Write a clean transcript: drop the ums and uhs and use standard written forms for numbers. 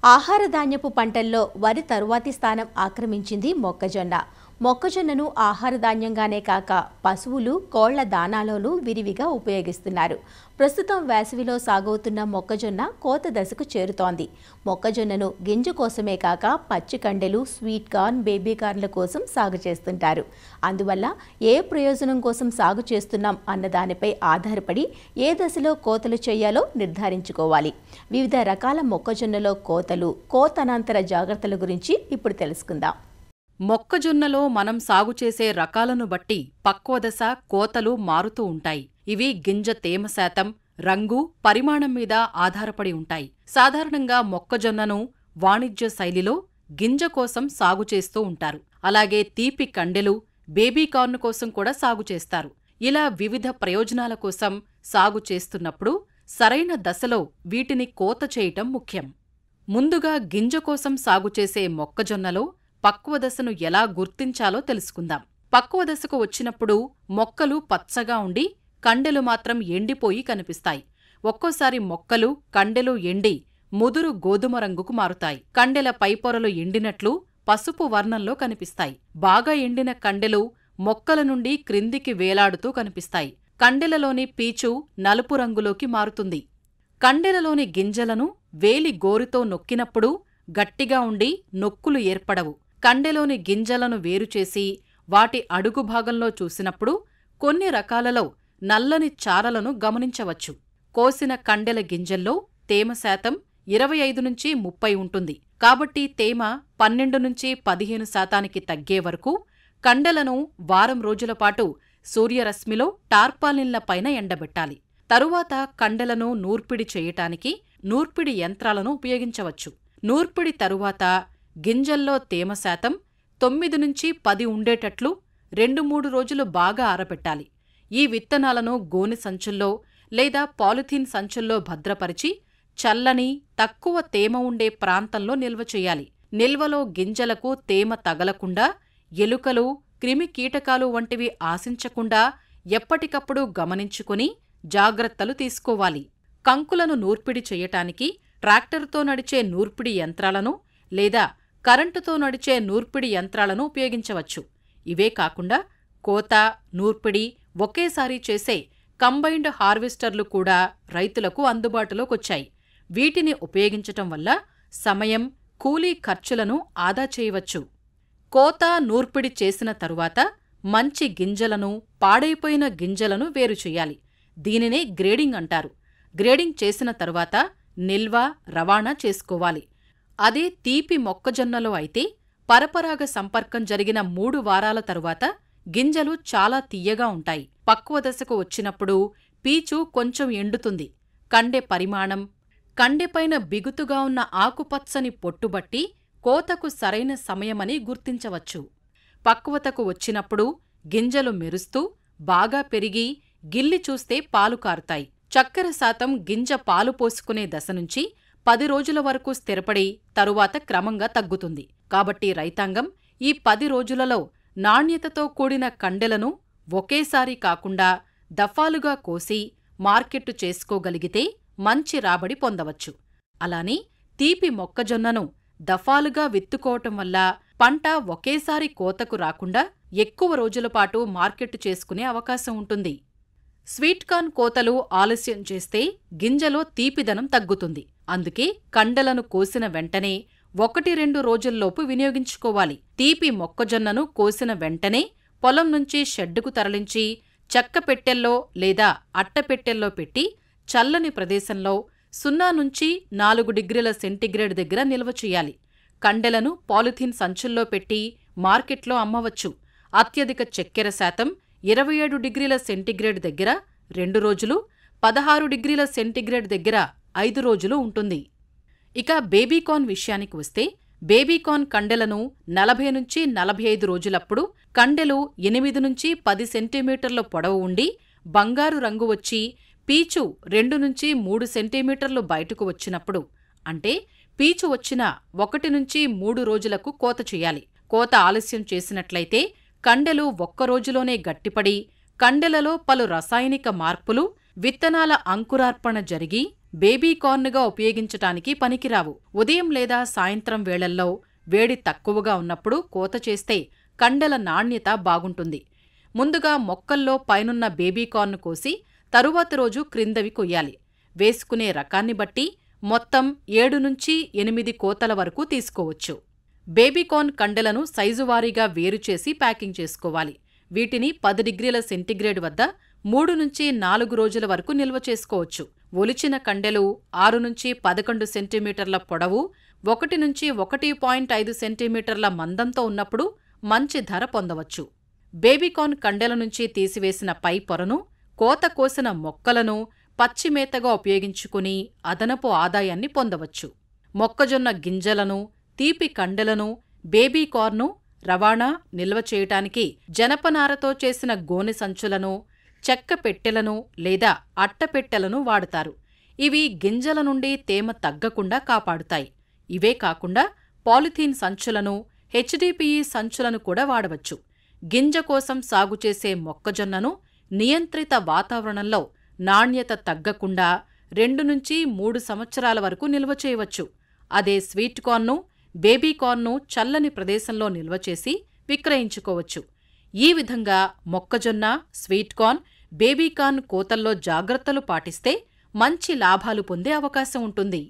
ఆహార ధాన్యపు పంటల్లో వరి తరువాతి స్థానం ఆక్రమించింది మొక్కజొన్న. మొక్కజొన్నను ఆహార ధాన్యంగానే కాక పశువులు, కోళ్ల దానాలోనూ విరివిగా ఉపయోగిస్తున్నారు. ప్రస్తుతం వేసవిలో సాగవుతున్న మొక్కజొన్న కోత దశకు చేరుతోంది. మొక్కజొన్నను గింజ కోసమే కాక పచ్చి కండెలు, స్వీట్ కార్న్, బేబీ కార్న్ల కోసం సాగు చేస్తుంటారు. అందువల్ల ఏ ప్రయోజనం కోసం సాగు చేస్తున్నాం అన్న దానిపై ఆధారపడి ఏ దశలో కోతలు చేయాలో నిర్ధారించుకోవాలి. వివిధ రకాల మొక్కజొన్నలో కోత అనంతర జాగ్రత్తల గురించి ఇప్పుడు తెలుసుకుందాం. మొక్కజొన్నలో మనం సాగు చేసే రకాలను బట్టి పక్వదశ, కోతలు మారుతూ ఉంటాయి. ఇవి గింజ తేమ శాతం, రంగు, పరిమాణం మీద ఆధారపడి ఉంటాయి. సాధారణంగా మొక్కజొన్నను వాణిజ్య శైలిలో గింజ కోసం సాగు చేస్తూ ఉంటారు. అలాగే తీపి కండెలు, బేబీ కార్న్ కోసం కూడా సాగు చేస్తారు. ఇలా వివిధ ప్రయోజనాల కోసం సాగు చేస్తున్నప్పుడు సరైన దశలో వీటిని కోత చేయటం ముఖ్యం. ముందుగా గింజ కోసం సాగు చేసే మొక్కజొన్నలో పక్వదశను ఎలా గుర్తించాలో తెలుసుకుందాం. పక్వదశకు వచ్చినప్పుడు మొక్కలు పచ్చగా ఉండి కండెలు మాత్రం ఎండిపోయి కనిపిస్తాయి. ఒక్కోసారి మొక్కలు, కండెలు ఎండి ముదురు గోధుమ రంగుకు మారుతాయి. కండెల పైపొరలు ఎండినట్లు పసుపు వర్ణంలో కనిపిస్తాయి. బాగా ఎండిన కండెలు మొక్కల నుండి క్రిందికి వేలాడుతూ కనిపిస్తాయి. కండెలలోని పీచు నలుపు రంగులోకి మారుతుంది. కండెలలోని గింజలను వేలి గోరుతో నొక్కినప్పుడు గట్టిగా ఉండి నొక్కులు ఏర్పడవు. కండెలోని గింజలను వేరుచేసి వాటి అడుగు భాగంలో చూసినప్పుడు కొన్ని రకాలలో నల్లని చారలను గమనించవచ్చు. కోసిన కండెల గింజల్లో తేమ శాతం 25-30 ఉంటుంది. కాబట్టి తేమ 12-15% తగ్గే వరకు కండెలను వారం రోజుల పాటు సూర్యరశ్మిలో టార్పాలిన్ల పైన ఎండబెట్టాలి. తరువాత కండెలను నూర్పిడి చేయటానికి నూర్పిడి యంత్రాలను ఉపయోగించవచ్చు. నూర్పిడి తరువాత గింజల్లో తేమ శాతం 9-10 ఉండేటట్లు 2-3 రోజులు బాగా ఆరబెట్టాలి. ఈ విత్తనాలను గోనె సంచుల్లో లేదా పాలిథీన్ సంచుల్లో భద్రపరిచి చల్లని, తక్కువ తేమ ఉండే ప్రాంతంలో నిల్వ చేయాలి. నిల్వలో గింజలకు తేమ తగలకుండా, ఎలుకలు, క్రిమికీటకాలు వంటివి ఆశించకుండా ఎప్పటికప్పుడు గమనించుకుని జాగ్రత్తలు తీసుకోవాలి. కంకులను నూర్పిడి చేయటానికి ట్రాక్టరుతో నడిచే నూర్పిడి యంత్రాలను లేదా కరెంటుతో నడిచే నూర్పిడి యంత్రాలను ఉపయోగించవచ్చు. ఇవే కాకుండా కోత, నూర్పిడి ఒకేసారి చేసే కంబైన్డ్ హార్వెస్టర్లు కూడా రైతులకు అందుబాటులోకొచ్చాయి. వీటిని ఉపయోగించటం వల్ల సమయం, కూలీ ఖర్చులను ఆదా చేయవచ్చు. కోత, నూర్పిడి చేసిన తరువాత మంచి గింజలను, పాడైపోయిన గింజలను వేరుచెయ్యాలి. దీనినే గ్రేడింగ్ అంటారు. గ్రేడింగ్ చేసిన తరువాత నిల్వ, రవాణా చేసుకోవాలి. అదే తీపి మొక్కజొన్నలో అయితే పరపరాగ సంపర్కం జరిగిన 3 వారాల తరువాత గింజలు చాలా తియ్యగా ఉంటాయి. పక్వదశకు వచ్చినప్పుడు పీచు కొంచెం ఎండుతుంది. కండె పరిమాణం, కండెపైన బిగుతుగా ఉన్న ఆకుపచ్చని పొట్టుబట్టి కోతకు సరైన సమయమని గుర్తించవచ్చు. పక్వతకు వచ్చినప్పుడు గింజలు మెరుస్తూ బాగా పెరిగి గిల్లి చూస్తే పాలు కారుతాయి. చక్కెర శాతం గింజ పాలు పోసుకునే దశ నుంచి 10 రోజుల వరకు స్థిరపడి తరువాత క్రమంగా తగ్గుతుంది. కాబట్టి రైతాంగం ఈ 10 రోజులలో నాణ్యతతో కూడిన కండెలను ఒకేసారి కాకుండా దఫాలుగా కోసి మార్కెట్టు చేసుకోగలిగితే మంచి రాబడి పొందవచ్చు. అలానే తీపి మొక్కజొన్నను దఫాలుగా విత్తుకోవటం వల్ల పంట ఒకేసారి కోతకు రాకుండా ఎక్కువ రోజులపాటు మార్కెట్టు చేసుకునే అవకాశం ఉంటుంది. స్వీట్ కార్న్ కోతలు ఆలస్యం చేస్తే గింజలో తీపిదనం తగ్గుతుంది. అందుకే కండెలను కోసిన వెంటనే 1-2 రోజుల్లోపు వినియోగించుకోవాలి. తీపి మొక్కజొన్నను కోసిన వెంటనే పొలం నుంచి షెడ్డుకు తరలించి చెక్క పెట్టెల్లో లేదా అట్టపెట్టెల్లో పెట్టి చల్లని ప్రదేశంలో 0-4 డిగ్రీల సెంటీగ్రేడ్ దగ్గర నిల్వ చేయాలి. కండెలను పాలిథీన్ సంచుల్లో పెట్టి మార్కెట్లో అమ్మవచ్చు. అత్యధిక చక్కెర శాతం 27 డిగ్రీల సెంటీగ్రేడ్ దగ్గర 2 రోజులు, 16 డిగ్రీల సెంటీగ్రేడ్ దగ్గర 5 రోజులు ఉంటుంది. ఇక బేబీకార్న్ విషయానికి వస్తే బేబీకార్న్ కండెలను 40-45 రోజులప్పుడు కండెలు 8-10 సెంటీమీటర్ల పొడవు ఉండి బంగారు రంగు వచ్చి పీచు 2-3 సెంటీమీటర్లు బయటకు వచ్చినప్పుడు, అంటే పీచు వచ్చిన 1-3 రోజులకు కోత చేయాలి. కోత ఆలస్యం చేసినట్లయితే కండెలు 1 రోజులోనే గట్టిపడి కండెలలో పలు రసాయనిక మార్పులు, విత్తనాల అంకురార్పణ జరిగి బేబీకార్న్గా ఉపయోగించటానికి పనికిరావు. ఉదయం లేదా సాయంత్రం వేళల్లో వేడి తక్కువగా ఉన్నప్పుడు కోత చేస్తే కండెల నాణ్యత బాగుంటుంది. ముందుగా మొక్కల్లో పైనున్న బేబీకార్న్ కోసి తరువాతి రోజు క్రిందవి కొయ్యాలి. వేసుకునే రకాన్ని బట్టి మొత్తం 7 నుంచి 8 కోతల వరకు తీసుకోవచ్చు. బేబీకార్న్ కండెలను సైజువారీగా వేరుచేసి ప్యాకింగ్ చేసుకోవాలి. వీటిని 10 డిగ్రీల సెంటీగ్రేడ్ వద్ద 3 నుంచి 4 రోజుల వరకు నిల్వ చేసుకోవచ్చు. ఒలిచిన కండెలు 6 నుంచి 11 సెంటీమీటర్ల పొడవు, 1 నుంచి 1.5 సెంటీమీటర్ల మందంతో ఉన్నప్పుడు మంచి ధర పొందవచ్చు. బేబీకార్న్ కండెల నుంచి తీసివేసిన పై పొరను, కోత కోసిన మొక్కలను పచ్చిమేతగా ఉపయోగించుకుని అదనపు ఆదాయాన్ని పొందవచ్చు. మొక్కజొన్న గింజలను, తీపి కండెలను, బేబీకార్ను రవాణా, నిల్వ చేయటానికి జనపనారతో చేసిన గోనె సంచులను, చెక్క పెట్టెలను లేదా అట్టపెట్టెలను వాడుతారు. ఇవి గింజల నుండి తేమ తగ్గకుండా కాపాడుతాయి. ఇవే కాకుండా పాలిథీన్ సంచులను, హెచ్డిపిఈ సంచులను కూడా వాడవచ్చు. గింజ కోసం సాగు చేసే మొక్కజొన్నను నియంత్రిత వాతావరణంలో నాణ్యత తగ్గకుండా 2 నుంచి 3 సంవత్సరాల వరకు నిల్వ చేయవచ్చు. అదే స్వీట్ కార్న్ను, బేబీకార్న్ను చల్లని ప్రదేశంలో నిల్వ చేసి విక్రయించుకోవచ్చు. ఈ విధంగా మొక్కజొన్న, స్వీట్ కార్న్, బేబీకార్న్ కోతల్లో జాగ్రత్తలు పాటిస్తే మంచి లాభాలు పొందే అవకాశం ఉంటుంది.